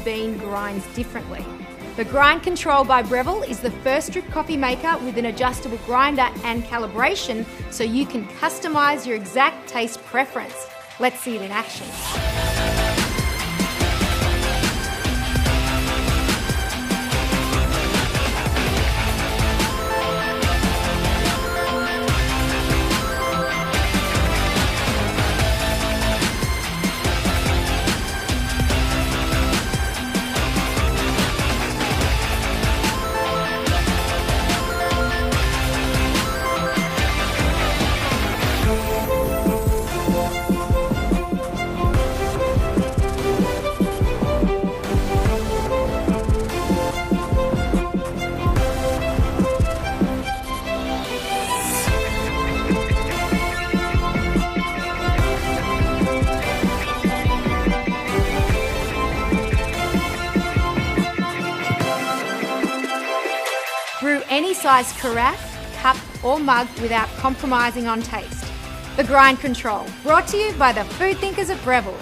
bean grinds differently. The Grind Control by Breville is the first drip coffee maker with an adjustable grinder and calibration so you can customize your exact taste preference. Let's see it in action. Brew any size carafe, cup or mug without compromising on taste. The Grind Control, brought to you by the food thinkers at Breville.